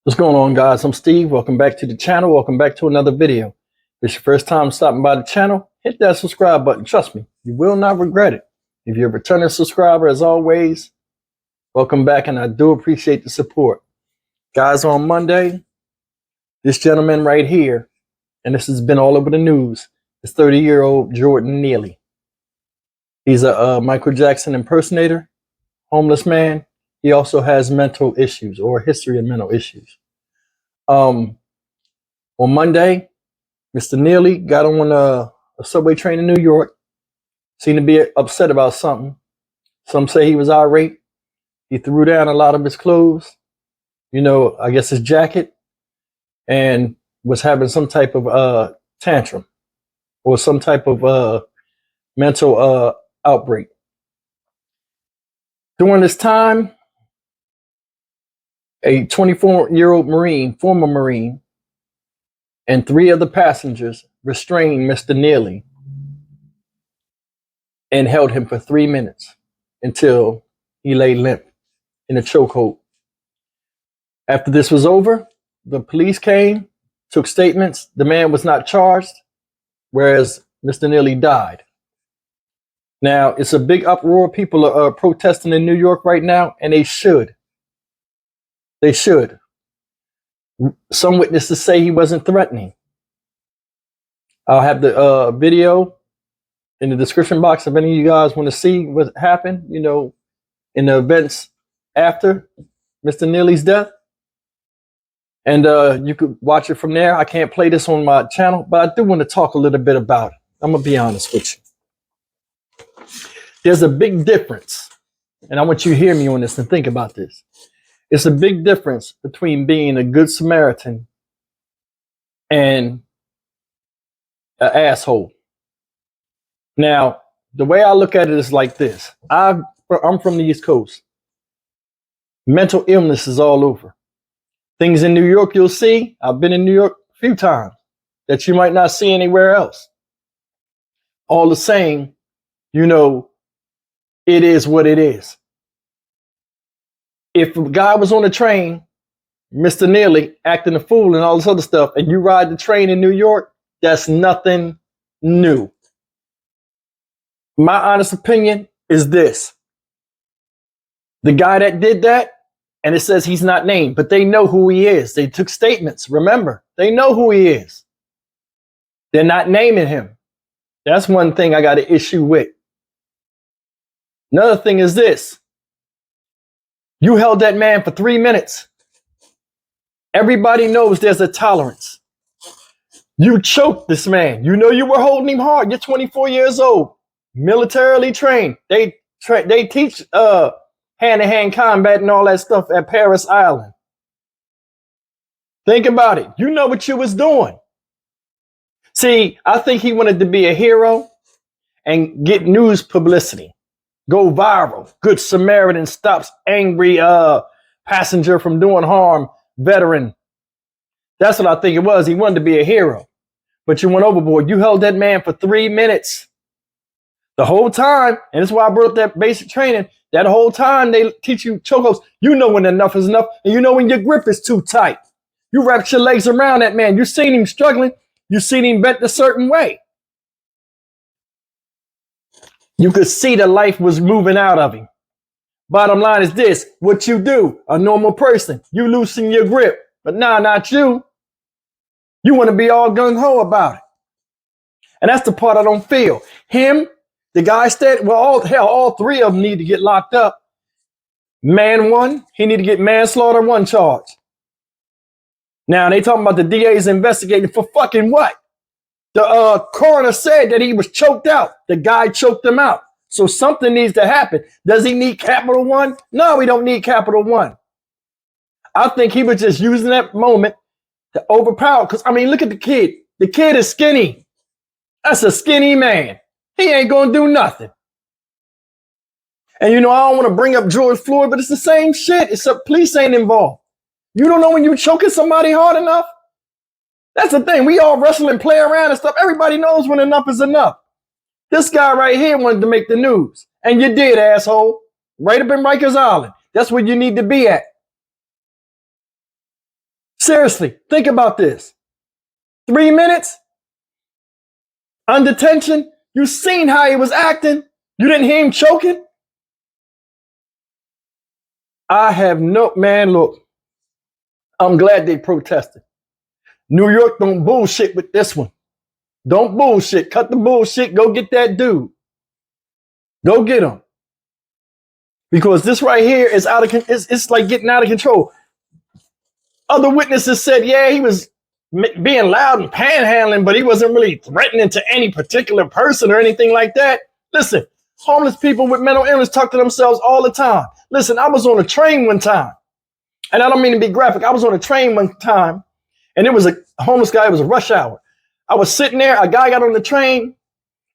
What's going on, guys? I'm Steve. Welcome back to the channel. Welcome back to another video. If it's your first time stopping by the channel, hit that subscribe button. Trust me, you will not regret it. If you're a returning subscriber, as always, welcome back, and I do appreciate the support. Guys, on Monday, this gentleman right here, and this has been all over the news, is 30-year-old Jordan Neely. He's a Michael Jackson impersonator, homeless man. He also has mental issues, or a history of mental issues. On Monday, Mr. Neely got on a subway train in New York, seemed to be upset about something. Some say he was irate. He threw down a lot of his clothes, I guess his jacket, and was having some type of tantrum or some type of mental outbreak. During this time, a 24-year-old former Marine, and 3 other passengers restrained Mr. Neely and held him for 3 minutes until he lay limp in a chokehold. After this was over, the police came, took statements. The man was not charged, whereas Mr. Neely died. Now, it's a big uproar. People are protesting in New York right now, and they should. They should. Some witnesses say he wasn't threatening. I'll have the video in the description box if any of you guys want to see what happened, in the events after Mr. Neely's death. And you could watch it from there. I can't play this on my channel, but I do want to talk a little bit about it. I'm going to be honest with you. There's a big difference, and I want you to hear me on this and think about this. It's a big difference between being a good Samaritan and an asshole. Now, the way I look at it is like this. I'm from the East Coast. Mental illness is all over. Things in New York you'll see. I've been in New York a few times that you might not see anywhere else. All the same, it is what it is. If a guy was on a train, Mr. Neely acting a fool and all this other stuff, and you ride the train in New York, that's nothing new. My honest opinion is this. The guy that did that, and it says he's not named, but they know who he is. They took statements. Remember, they know who he is. They're not naming him. That's one thing I got an issue with. Another thing is this. You held that man for 3 minutes. Everybody knows there's a tolerance. You choked this man. You know you were holding him hard. You're 24 years old, militarily trained. They teach hand-to-hand combat and all that stuff at Paris Island. Think about it. You know what you was doing. See, I think he wanted to be a hero and get news publicity. Go viral. Good Samaritan stops angry passenger from doing harm, veteran. That's what I think it was. He wanted to be a hero. But you went overboard. You held that man for 3 minutes. The whole time, and that's why I brought up that basic training, that whole time they teach you chokeholds. You know when enough is enough, and you know when your grip is too tight. You wrap your legs around that man. You seen him struggling. You seen him bent a certain way. You could see the life was moving out of him. Bottom line is this. What you do, a normal person, you loosen your grip. But nah, not you. You want to be all gung-ho about it. And that's the part I don't feel. Him, the guy all 3 of them need to get locked up. Man 1, he need to get manslaughter 1 charge. Now, they talking about the DA's investigating for fucking what? The coroner said that he was choked out. The guy choked him out. So something needs to happen. Does he need capital 1? No, we don't need capital 1. I think he was just using that moment to overpower. Because, look at the kid. The kid is skinny. That's a skinny man. He ain't going to do nothing. And, I don't want to bring up George Floyd, but it's the same shit. Except police ain't involved. You don't know when you're choking somebody hard enough? That's the thing. We all wrestle and play around and stuff. Everybody knows when enough is enough. This guy right here wanted to make the news. And you did, asshole. Right up in Rikers Island. That's where you need to be at. Seriously, think about this. 3 minutes under tension. You seen how he was acting. You didn't hear him choking. I have no, man, look, I'm glad they protested. New York don't bullshit with this one. Don't bullshit. Cut the bullshit. Go get that dude. Go get him. Because this right here is out of, it's like getting out of control. Other witnesses said, yeah, he was being loud and panhandling, but he wasn't really threatening to any particular person or anything like that. Listen, homeless people with mental illness talk to themselves all the time. Listen, I was on a train one time, and I don't mean to be graphic. I was on a train one time, and it was a homeless guy. It was a rush hour. I was sitting there. A guy got on the train,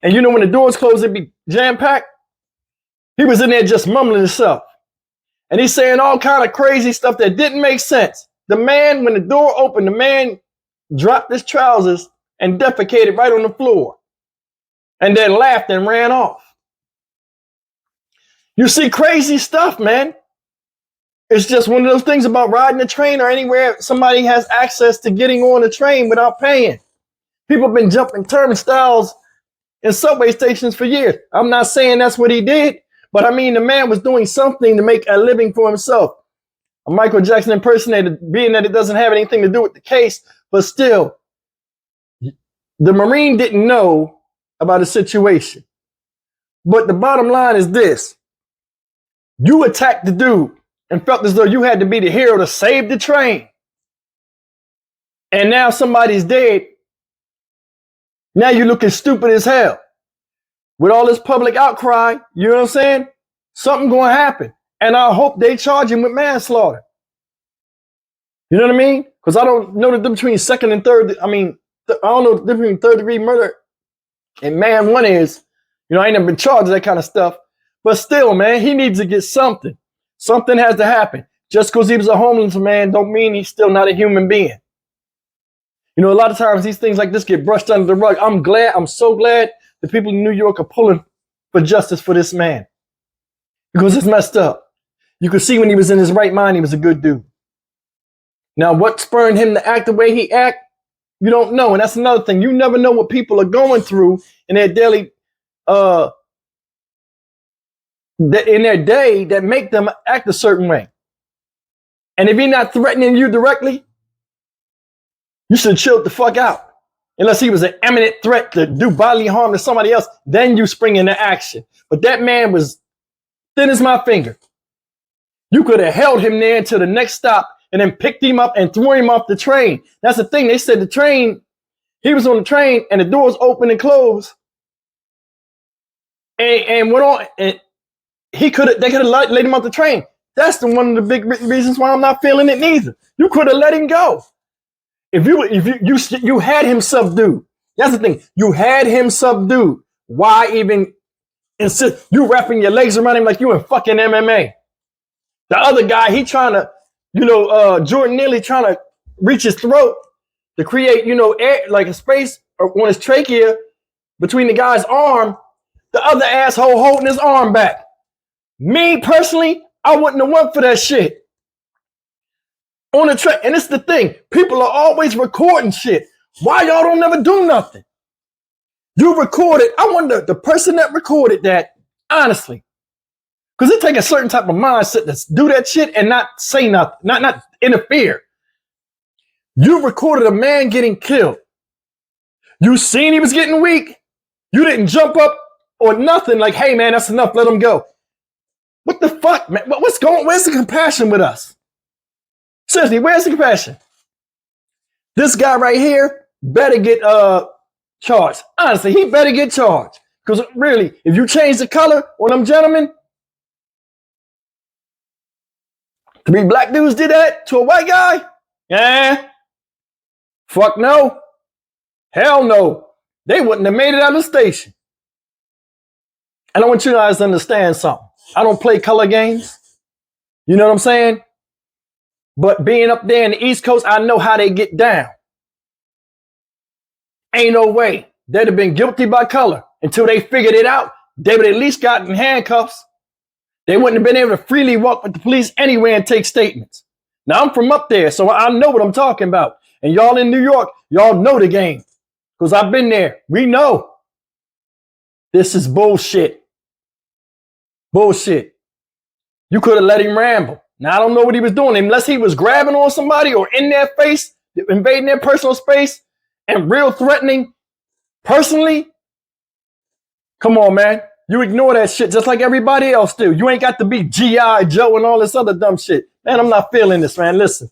and you know when the doors close, it'd be jam-packed. He was in there just mumbling himself, and he's saying all kind of crazy stuff that didn't make sense. The man, when the door opened, the man dropped his trousers and defecated right on the floor, and then laughed and ran off. You see crazy stuff, man. It's just one of those things about riding a train or anywhere somebody has access to getting on a train without paying. People have been jumping turnstiles in subway stations for years. I'm not saying that's what he did, but I mean, the man was doing something to make a living for himself. A Michael Jackson impersonator, being that it doesn't have anything to do with the case, but still, the Marine didn't know about the situation. But the bottom line is this. You attacked the dude and felt as though you had to be the hero to save the train. And now somebody's dead. Now you're looking stupid as hell. With all this public outcry, you know what I'm saying? Something going to happen. And I hope they charge him with manslaughter. You know what I mean? Because I don't know the difference between second and third. I mean, I don't know the difference between third degree murder and man one is. You know, I ain't never been charged with that kind of stuff. But still, man, he needs to get something. Something has to happen. Just because he was a homeless man don't mean he's still not a human being. You know, a lot of times these things like this get brushed under the rug. I'm so glad the people in New York are pulling for justice for this man. Because it's messed up. You could see when he was in his right mind, he was a good dude. Now, what spurred him to act the way he act, you don't know. And that's another thing. You never know what people are going through in their daily, in their day that make them act a certain way. And if he's not threatening you directly, you should chill the fuck out. Unless he was an imminent threat to do bodily harm to somebody else, then you spring into action. But that man was thin as my finger. You could have held him there until the next stop and then picked him up and threw him off the train. That's the thing. They said the train, he was on the train and the doors open and close. And went on, and they could have laid him off the train. That's one of the big reasons why I'm not feeling it neither. You could have let him go. If you had him subdued. That's the thing. You had him subdued. Why even insist? You wrapping your legs around him like you in fucking MMA. The other guy, he trying to, Jordan Neely trying to reach his throat to create, air, like a space on his trachea between the guy's arm. The other asshole holding his arm back. Me personally, I wouldn't have went for that shit. On the track, and it's the thing. People are always recording shit. Why y'all don't never do nothing? You recorded. I wonder the person that recorded that, honestly, because it takes a certain type of mindset to do that shit and not say nothing, not interfere. You recorded a man getting killed. You seen he was getting weak. You didn't jump up or nothing like, hey man, that's enough. Let him go. What the fuck, man? Where's the compassion with us? Seriously, where's the compassion? This guy right here better get charged. Honestly, he better get charged. Because really, if you change the color on them gentlemen, 3 black dudes did that to a white guy? Yeah. Fuck no. Hell no. They wouldn't have made it out of the station. And I want you guys to understand something. I don't play color games. You know what I'm saying? But being up there in the East Coast, I know how they get down. Ain't no way. They'd have been guilty by color. Until they figured it out, they would at least gotten handcuffs. They wouldn't have been able to freely walk with the police anywhere and take statements. Now, I'm from up there, so I know what I'm talking about. And y'all in New York, y'all know the game because I've been there. We know. This is bullshit. Bullshit. You could have let him ramble. Now, I don't know what he was doing unless he was grabbing on somebody or in their face, invading their personal space and real threatening personally. Come on, man. You ignore that shit just like everybody else do. You ain't got to be G.I. Joe and all this other dumb shit. Man, I'm not feeling this, man. Listen.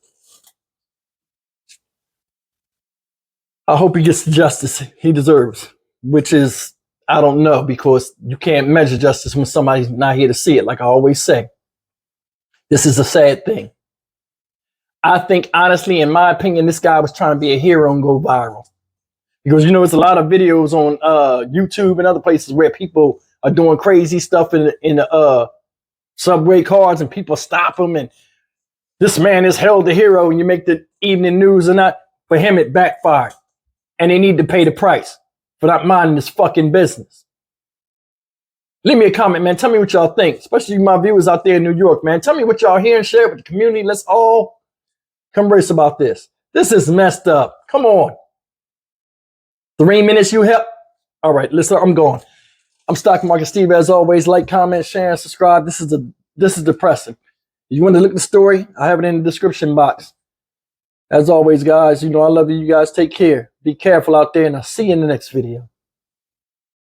I hope he gets the justice he deserves, which is, I don't know, because you can't measure justice when somebody's not here to see it, like I always say. This is a sad thing. I think, honestly, in my opinion, this guy was trying to be a hero and go viral. Because, you know, there's a lot of videos on YouTube and other places where people are doing crazy stuff in the subway cars and people stop them and this man is held a hero and you make the evening news or not. For him, it backfired. And they need to pay the price for not minding this fucking business. Leave me a comment, man. Tell me what y'all think, especially my viewers out there in New York, man. Tell me what y'all hear and share with the community. Let's all converse about this. This is messed up. Come on. 3 minutes you help. All right, listen, I'm going. I'm Stock Market Steve. As always, like, comment, share, and subscribe. This is depressing. If you want to look at the story, I have it in the description box. As always, guys, you know I love you. You guys take care. Be careful out there, and I'll see you in the next video.